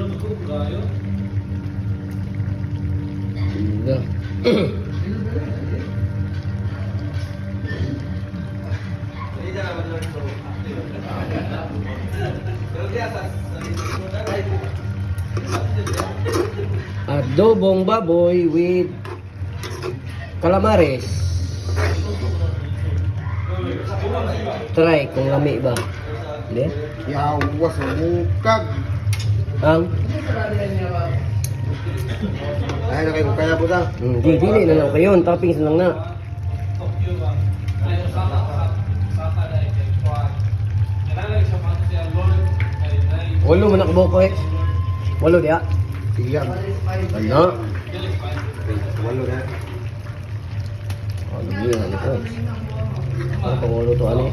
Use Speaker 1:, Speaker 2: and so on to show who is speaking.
Speaker 1: Ganda. Adobong baboy with calamares. Try kung lami ba. Hindi?
Speaker 2: Yawas sa mukag.
Speaker 1: Ang?
Speaker 2: Ay, na kayo kaya po ta.
Speaker 1: Hindi, dili na lang kayo. Toppings na lang na. Walo man ako ko eh. Walo diya.
Speaker 2: Siyam.
Speaker 1: Ano?
Speaker 2: Walo na.
Speaker 1: Ano yun? Ano ko? Ano pang walo to? Ano?